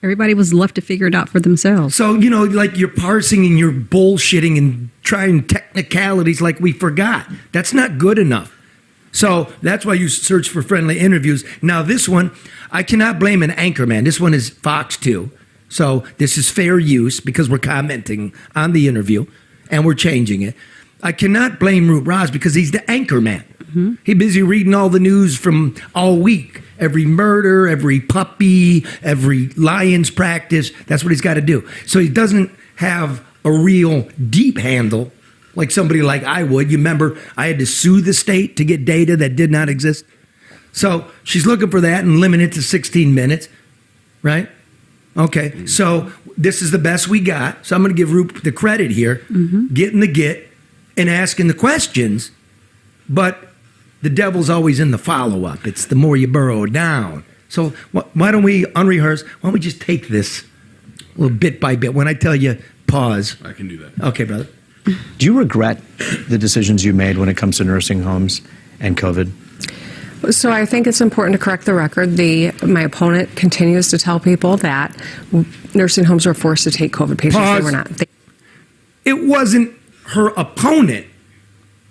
Everybody was left to figure it out for themselves. So, like you're parsing and you're bullshitting and trying technicalities like we forgot. That's not good enough. So that's why you search for friendly interviews. Now, this one, I cannot blame an anchorman. This one is Fox 2. So this is fair use because we're commenting on the interview and we're changing it. I cannot blame Root Raz because he's the anchorman. Mm-hmm. He's busy reading all the news from all week. Every murder, every puppy, every Lions practice. That's what he's got to do. So he doesn't have a real deep handle like somebody like I would. You remember I had to sue the state to get data that did not exist. So she's looking for that and limit it to 16 minutes, right? Okay, so this is the best we got. So I'm going to give Roop the credit here, getting the get and asking the questions, but the devil's always in the follow-up. It's the more you burrow down. So why don't we unrehearse? Why don't we just take this a little bit by bit? When I tell you pause. I can do that. Okay, brother. Do you regret the decisions you made when it comes to nursing homes and COVID? So I think it's important to correct the record. My opponent continues to tell people that nursing homes were forced to take COVID patients. Pause. They were not. It wasn't her opponent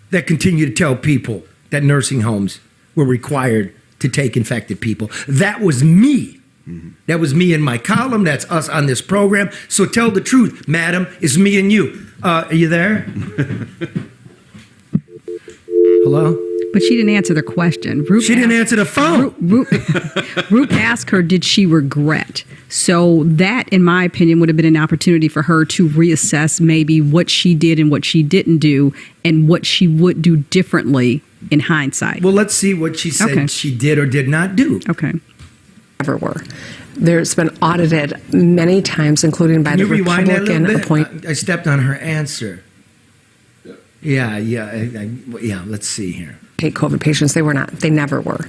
that continued to tell people that nursing homes were required to take infected people. That was me. Mm-hmm. That was me in my column. That's us on this program. So tell the truth, madam. It's me and you. Are you there? Hello? But she didn't answer the question. She didn't answer the phone. Roop asked her, did she regret? So that, in my opinion, would have been an opportunity for her to reassess maybe what she did and what she didn't do and what she would do differently in hindsight. Well, let's see what she said she did or did not do. Okay. Never were. There's been audited many times, including by the Republican appointment. I stepped on her answer. Yeah. Let's see here. Take COVID patients. They were not. They never were.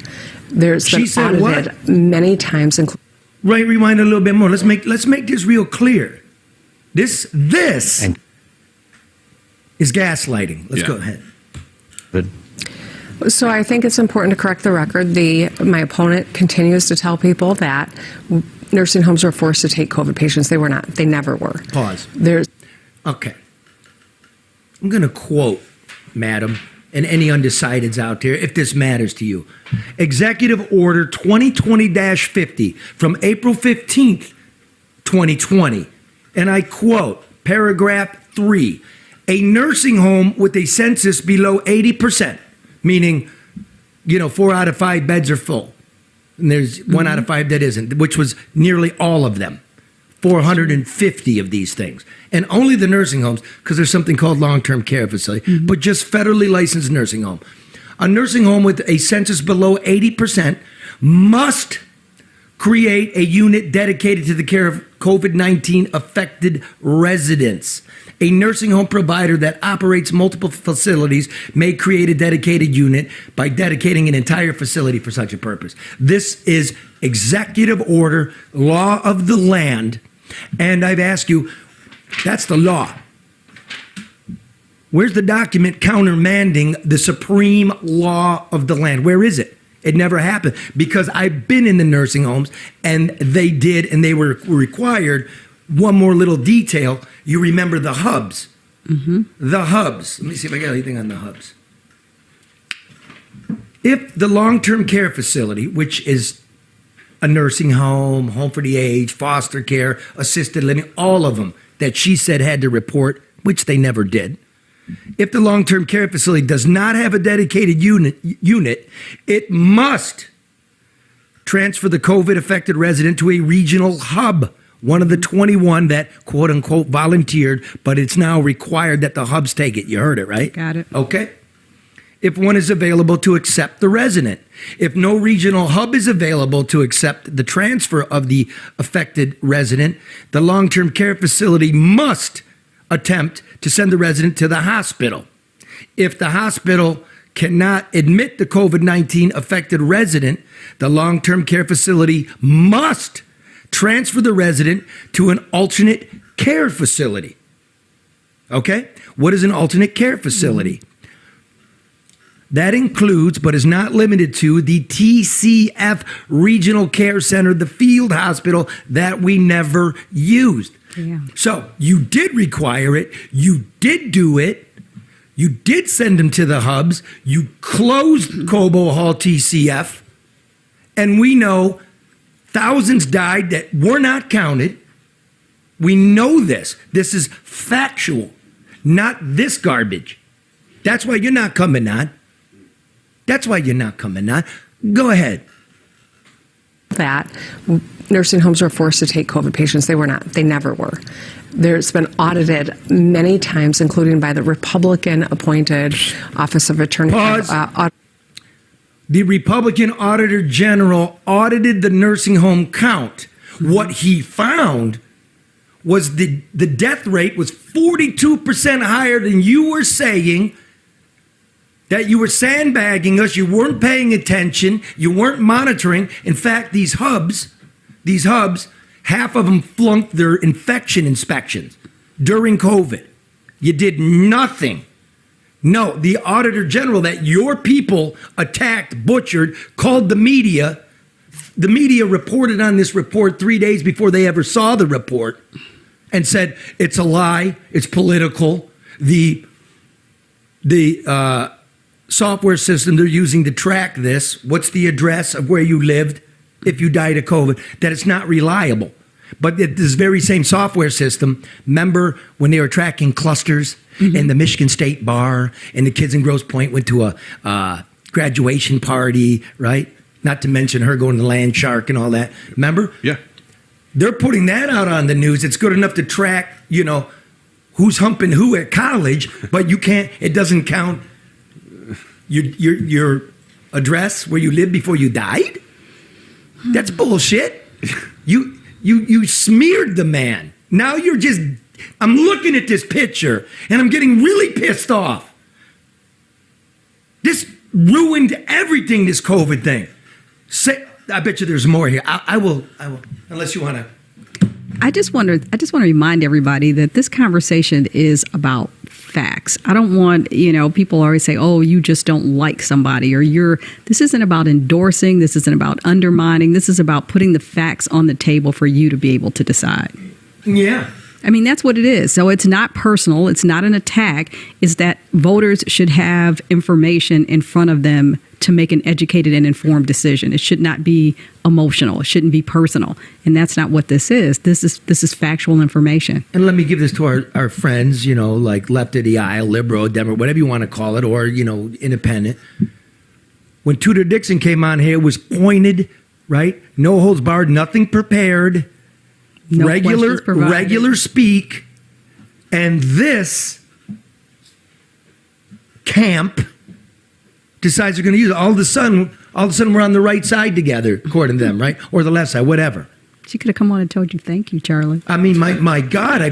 There's been audited what? many times. Right. Rewind a little bit more. Let's make this real clear. This is gaslighting. Let's go ahead. Good. So I think it's important to correct the record. My opponent continues to tell people that nursing homes were forced to take COVID patients. They were not. They never were. Pause. Okay. I'm going to quote, madam, and any undecideds out there, if this matters to you. Executive Order 2020-50 from April 15th, 2020. And I quote, paragraph 3, a nursing home with a census below 80%, meaning, 4 out of 5 beds are full. And there's 1 out of 5 that isn't, which was nearly all of them. 450 of these things. And only the nursing homes, because there's something called long-term care facility, but just federally licensed nursing home. A nursing home with a census below 80% must create a unit dedicated to the care of COVID-19 affected residents. A nursing home provider that operates multiple facilities may create a dedicated unit by dedicating an entire facility for such a purpose. This is executive order, law of the land. And I've asked you, that's the law. Where's the document countermanding the supreme law of the land? Where is it? It never happened because I've been in the nursing homes and they did, and they were required. One more little detail. You remember the hubs. The hubs. Let me see if I got anything on the hubs. If the long-term care facility, which is a nursing home, home for the aged, foster care, assisted living, all of them that she said had to report, which they never did. If the long-term care facility does not have a dedicated unit, it must transfer the COVID-affected resident to a regional hub, one of the 21 that, quote-unquote, volunteered, but it's now required that the hubs take it. You heard it, right? Got it. Okay. If one is available to accept the resident. If no regional hub is available to accept the transfer of the affected resident, the long-term care facility must attempt to send the resident to the hospital. If the hospital cannot admit the COVID-19 affected resident, the long-term care facility must transfer the resident to an alternate care facility. Okay? What is an alternate care facility? That includes, but is not limited to, the TCF Regional Care Center, the field hospital that we never used. Yeah. So you did require it. You did do it. You did send them to the hubs. You closed Cobo Hall TCF. And we know thousands died that were not counted. We know this. This is factual, not this garbage. That's why you're not coming on. That's why you're not coming on. Go ahead. That nursing homes were forced to take COVID patients. They were not. They never were. There's been audited many times, including by the Republican-appointed Office of Attorney. Pause. The Republican Auditor General audited the nursing home count. What he found was the death rate was 42% higher than you were saying, that you were sandbagging us, you weren't paying attention, you weren't monitoring. In fact, these hubs, half of them flunked their infection inspections during COVID. You did nothing. No, the Auditor General that your people attacked, butchered, called the media. The media reported on this report 3 days before they ever saw the report and said, it's a lie, it's political. The software system they're using to track this, what's the address of where you lived if you died of COVID, that it's not reliable. But this very same software system, remember when they were tracking clusters in the Michigan State Bar and the kids in Grosse Pointe went to a graduation party, right? Not to mention her going to Land Shark and all that. Remember? Yeah. They're putting that out on the news. It's good enough to track, who's humping who at college, but it doesn't count your address where you lived before you died? That's bullshit. You smeared the man. Now I'm looking at this picture and I'm getting really pissed off. This ruined everything, this COVID thing. I bet you there's more here. I will, unless you want to. I just want to remind everybody that this conversation is about facts. I don't want, people always say, oh, you just don't like somebody, or this isn't about endorsing, this isn't about undermining, this is about putting the facts on the table for you to be able to decide. Yeah. I mean, that's what it is. So it's not personal. It's not an attack. It's that voters should have information in front of them to make an educated and informed decision. It should not be emotional. It shouldn't be personal. And that's not what this is. This is factual information. And let me give this to our friends, like left of the aisle, liberal, Democrat, whatever you want to call it, or, independent. When Tudor Dixon came on here, it was pointed, right? No holds barred, nothing prepared. No regular speak, and this camp decides they're going to use it. All of a sudden we're on the right side together, according to them, right? Or the left side, whatever. She could have come on and told you, thank you, Charlie. I mean, my God, I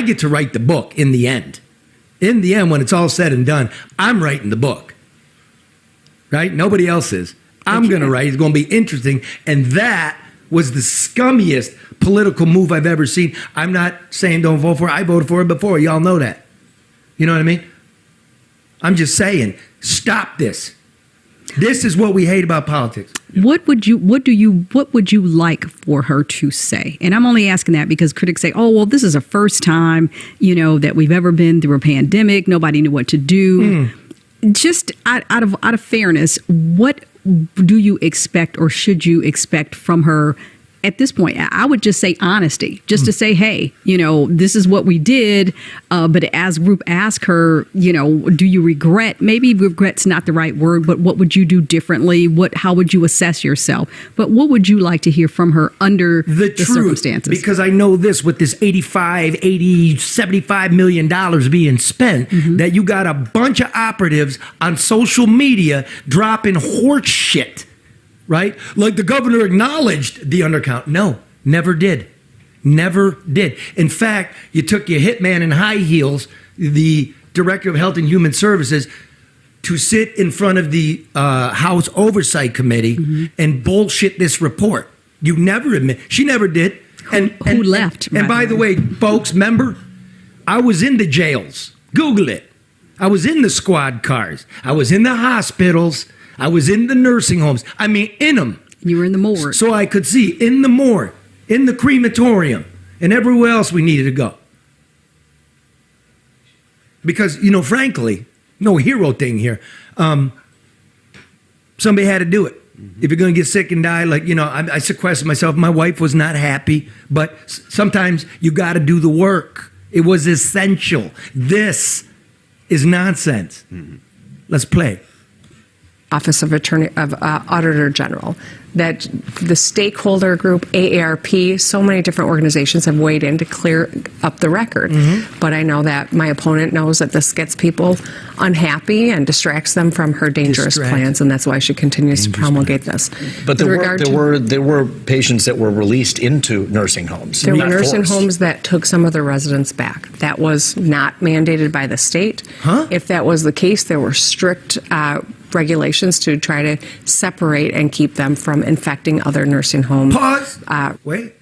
get to write the book in the end. In the end, when it's all said and done, I'm writing the book, right? Nobody else is. I'm going to write. It's going to be interesting, and that was the scummiest political move I've ever seen. I'm not saying don't vote for it. I voted for it before. Y'all know that. You know what I mean? I'm just saying, stop this. This is what we hate about politics. What would you like for her to say? And I'm only asking that because critics say, oh, well, this is the first time, that we've ever been through a pandemic. Nobody knew what to do. Just out of fairness, what do you expect or should you expect from her at this point? I would just say honesty, just to say, hey, this is what we did. But as group ask her, do you regret? Maybe regret's not the right word, but what would you do differently? How would you assess yourself? But what would you like to hear from her under the truth, circumstances? Because I know this, with this $75 million being spent, that you got a bunch of operatives on social media dropping horse shit. Right? Like the governor acknowledged the undercount. No, never did. Never did. In fact, you took your hitman in high heels, the director of Health and Human Services, to sit in front of the House Oversight Committee and bullshit this report. You never admit. She never did. Who left? And by the way, folks, remember, I was in the jails. Google it. I was in the squad cars. I was in the hospitals. I was in the nursing homes. I mean, in them. You were in the morgue. So I could see in the morgue, in the crematorium, and everywhere else we needed to go. Because, frankly, no hero thing here. Somebody had to do it. If you're going to get sick and die, I sequestered myself. My wife was not happy, but sometimes you got to do the work. It was essential. This is nonsense. Let's play. Office of Auditor General, that the stakeholder group, AARP, so many different organizations have weighed in to clear up the record. But I know that my opponent knows that this gets people unhappy and distracts them from her dangerous plans, and that's why she continues to promulgate this. But there were patients that were released into nursing homes. There were nursing homes that took some of their residents back. That was not mandated by the state. If that was the case, there were strict regulations to try to separate and keep them from infecting other nursing homes. Pause. Wait.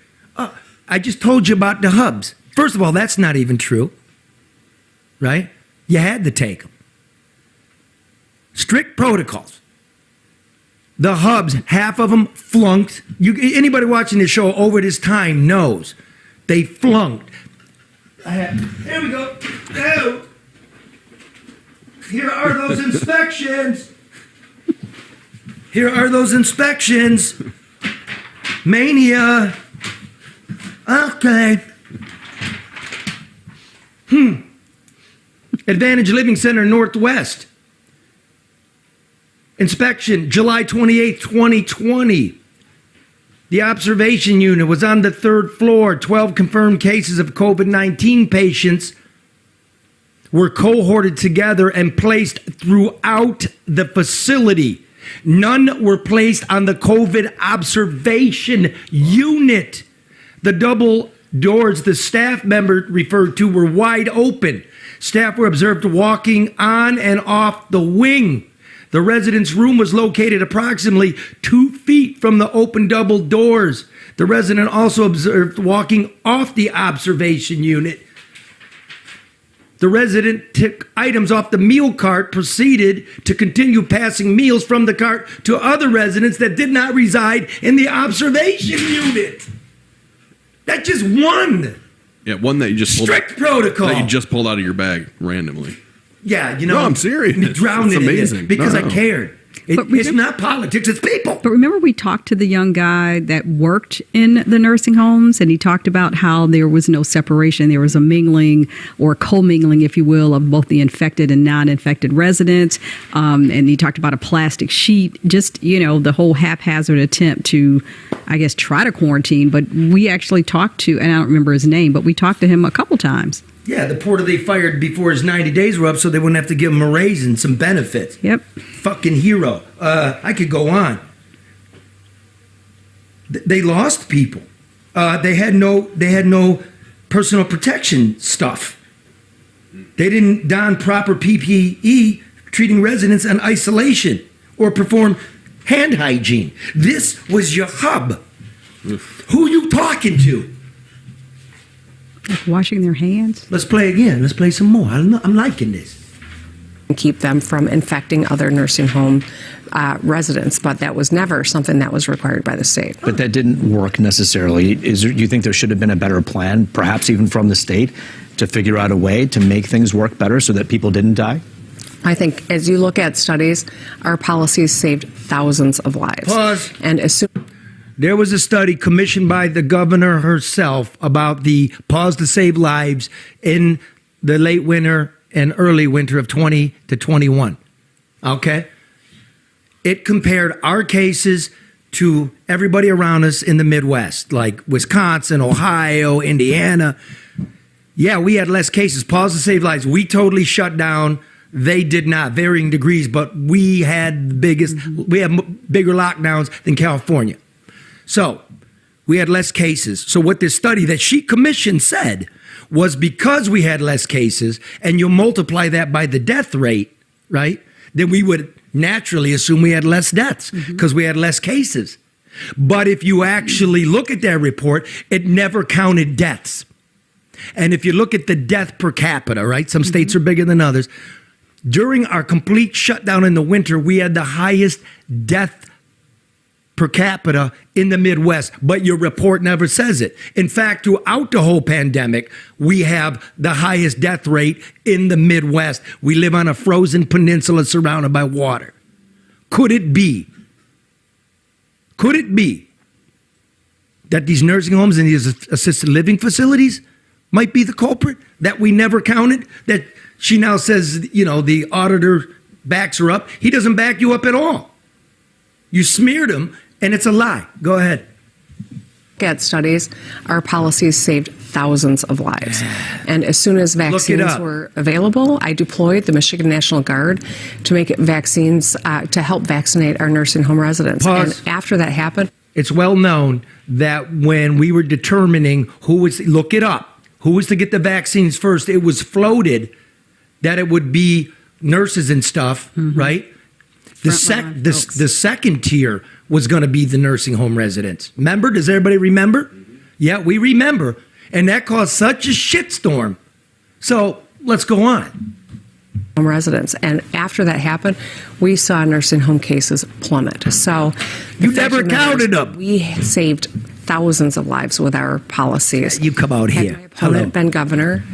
I just told you about the hubs. First of all, that's not even true. Right? You had to take them. Strict protocols. The hubs, half of them flunked. Anybody watching this show over this time knows they flunked. Here we go. Oh. Here are those inspections. Here are those inspections. Mania. Okay. Advantage Living Center Northwest. Inspection July 28, 2020. The observation unit was on the 3rd floor. 12 confirmed cases of COVID-19 patients were cohorted together and placed throughout the facility. None were placed on the COVID observation unit. The double doors the staff member referred to were wide open. Staff were observed walking on and off the wing. The resident's room was located approximately 2 feet from the open double doors. The resident also observed walking off the observation unit. The resident took items off the meal cart, proceeded to continue passing meals from the cart to other residents that did not reside in the observation unit. That's just one. Yeah, one that you just strict protocol that you just pulled out of your bag randomly. Yeah, No, I'm serious. Drowned It's in amazing. it because No. I cared. It's not politics, it's people. But remember, we talked to the young guy that worked in the nursing homes, and he talked about how there was no separation. There was a mingling or commingling, if you will, of both the infected and non-infected residents. And he talked about a plastic sheet, just, the whole haphazard attempt to, I guess, try to quarantine. But we actually talked to, and I don't remember his name, but we talked to him a couple times. Yeah, the porter they fired before his 90 days were up so they wouldn't have to give him a raise and some benefits. Yep. Fucking hero. I could go on. They lost people. They had no personal protection stuff. They didn't don proper PPE, treating residents in isolation or perform hand hygiene. This was your hub. Who you talking to? Like washing their hands. Let's play again. Let's play some more. I'm liking this. And keep them from infecting other nursing home residents, but that was never something that was required by the state. But that didn't work necessarily. Do you think there should have been a better plan, perhaps even from the state, to figure out a way to make things work better so that people didn't die? I think as you look at studies, our policies saved thousands of lives. Pause. And as soon There was a study commissioned by the governor herself about the Pause to Save Lives in the late winter and early winter of 20 to 21. Okay? It compared our cases to everybody around us in the Midwest, like Wisconsin, Ohio, Indiana. Yeah, we had less cases. Pause to Save Lives. We totally shut down. They did not, varying degrees, but we had bigger lockdowns than California. So we had less cases. So what this study that she commissioned said was because we had less cases and you multiply that by the death rate, right, then we would naturally assume we had less deaths because we had less cases. But if you actually look at that report, it never counted deaths. And if you look at the death per capita, right, some states are bigger than others, During our complete shutdown in the winter, we had the highest death per capita in the Midwest, but your report never says it. In fact, throughout the whole pandemic, we have the highest death rate in the Midwest. We live on a frozen peninsula surrounded by water. Could it be that these nursing homes and these assisted living facilities might be the culprit that we never counted? That she now says, the auditor backs her up. He doesn't back you up at all. You smeared him, and it's a lie. Go ahead. At studies, our policies saved thousands of lives. And as soon as vaccines were available, I deployed the Michigan National Guard to make it vaccines to help vaccinate our nursing home residents. Pause. And after that happened, It's well known that when we were determining who was to get the vaccines first, it was floated that it would be nurses and stuff, right? The second tier was going to be the nursing home residents. Remember? Does everybody remember? Yeah, we remember. And that caused such a shitstorm. So let's go on. home residents. And after that happened, we saw nursing home cases plummet. So You never counted them. We saved thousands of lives with our policies. You come out Had here. my opponent been governor,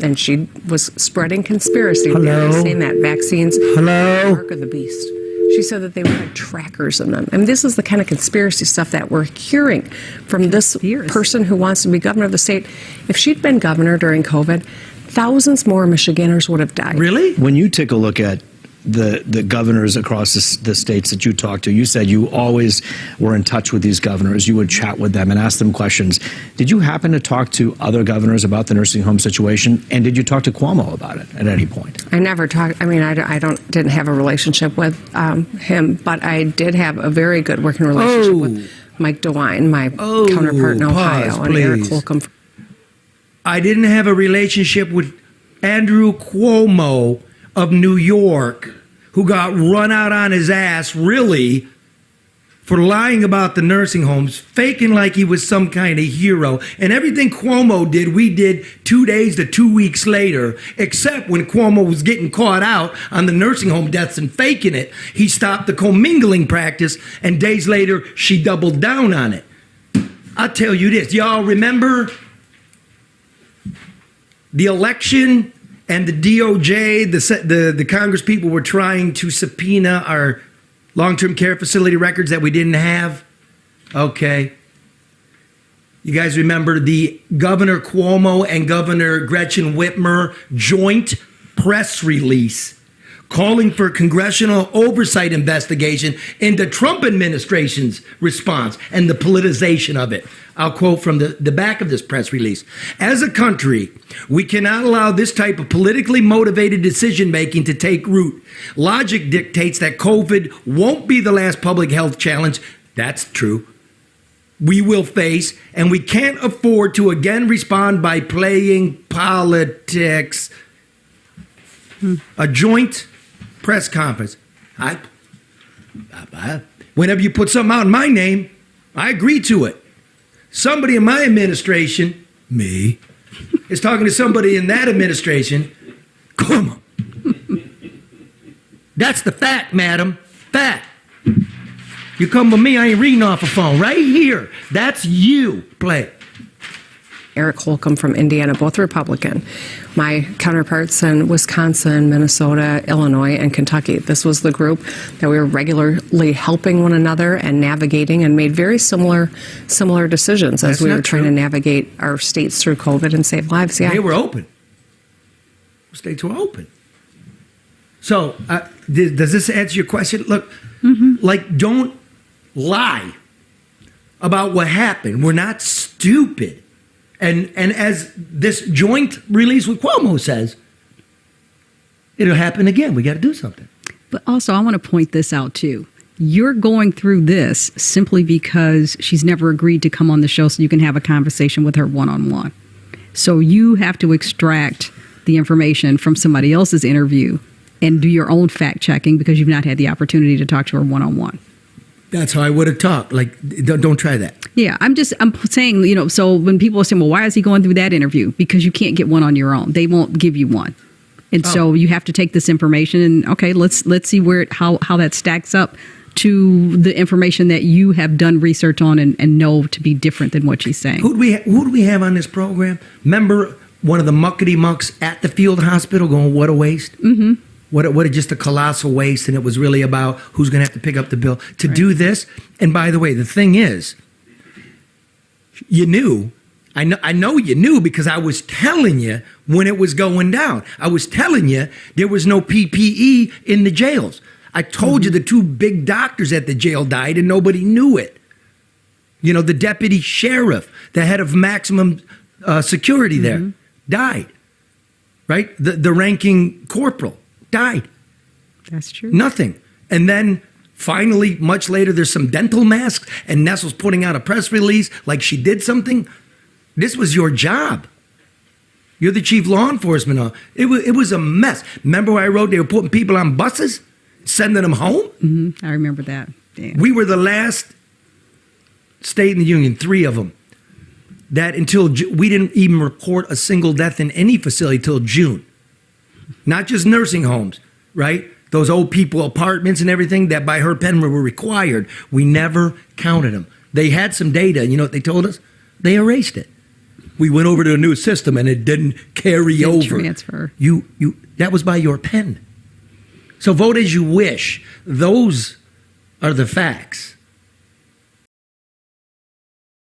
and she was spreading conspiracy theories, saying that vaccines were the mark of the beast. She said that they had trackers in them. I mean, this is the kind of conspiracy stuff that we're hearing from this person who wants to be governor of the state. If she'd been governor during COVID, thousands more Michiganders would have died. Really? When you take a look at the governors across the states that you talk to, you said you always were in touch with these governors. You would chat with them and ask them questions. Did you happen to talk to other governors about the nursing home situation? And did you talk to Cuomo about it at any point? I never talked. I mean, didn't have a relationship with him, but I did have a very good working relationship with Mike DeWine, my counterpart in Ohio, and Eric Holcomb. I didn't have a relationship with Andrew Cuomo of New York, who got run out on his ass, really, for lying about the nursing homes, faking like he was some kind of hero. And everything Cuomo did, we did 2 days to 2 weeks later, except when Cuomo was getting caught out on the nursing home deaths and faking it, he stopped the commingling practice, and days later, she doubled down on it. I'll tell you this, y'all remember the election and the DOJ, the Congress people were trying to subpoena our long-term care facility records that we didn't have? Okay. You guys remember the Governor Cuomo and Governor Gretchen Whitmer joint press release calling for congressional oversight investigation into Trump administration's response and the politicization of it. I'll quote from the back of this press release. As a country, we cannot allow this type of politically motivated decision-making to take root. Logic dictates that COVID won't be the last public health challenge. That's true. We will face, and we can't afford to again respond by playing politics. A joint press conference. Whenever you put something out in my name, I agree to it. Somebody in my administration, me, is talking to somebody in that administration. Come on. That's the fact, madam. Fact. You come with me, I ain't reading off a phone. Right here. That's you. Play. Eric Holcomb from Indiana, both Republican. My counterparts in Wisconsin, Minnesota, Illinois, and Kentucky. This was the group that we were regularly helping one another and navigating, and made very similar decisions as we were trying to navigate our states through COVID and save lives. Yeah, They were open. States were open. So, does this answer your question? Look, don't lie about what happened. We're not stupid. And as this joint release with Cuomo says, it'll happen again. We got to do something. But also, I want to point this out, too. You're going through this simply because she's never agreed to come on the show so you can have a conversation with her one-on-one. So you have to extract the information from somebody else's interview and do your own fact-checking because you've not had the opportunity to talk to her one-on-one. That's how I would have talked. Like, don't try that. Yeah, I'm saying, so when people are saying, well, why is he going through that interview? Because you can't get one on your own. They won't give you one. And so you have to take this information and okay, let's see how that stacks up to the information that you have done research on and know to be different than what she's saying. Who do we have on this program? Remember one of the muckety mucks at the field hospital going, what a waste? Mm-hmm. What just a colossal waste, and it was really about who's going to have to pick up the bill to do this. And by the way, the thing is, you knew. I know you knew because I was telling you when it was going down. I was telling you there was no PPE in the jails. I told you the two big doctors at the jail died and nobody knew it. You know, the deputy sheriff, the head of maximum security there, died. Right? The ranking corporal died. That's true. Nothing. And then finally, much later, there's some dental masks, and Nestle's putting out a press release like she did something. This was your job. You're the chief law enforcement. It was a mess. Remember where I wrote they were putting people on buses, sending them home? Mm-hmm. I remember that. Damn. We were the last state in the union, 3 of them, that until we didn't even report a single death in any facility till June. Not just nursing homes, right? Those old people apartments and everything that by her pen were required. We never counted them. They had some data. You know what they told us? They erased it. We went over to a new system and it didn't carry Didn't over. transfer. That was by your pen. So vote as you wish. Those are the facts.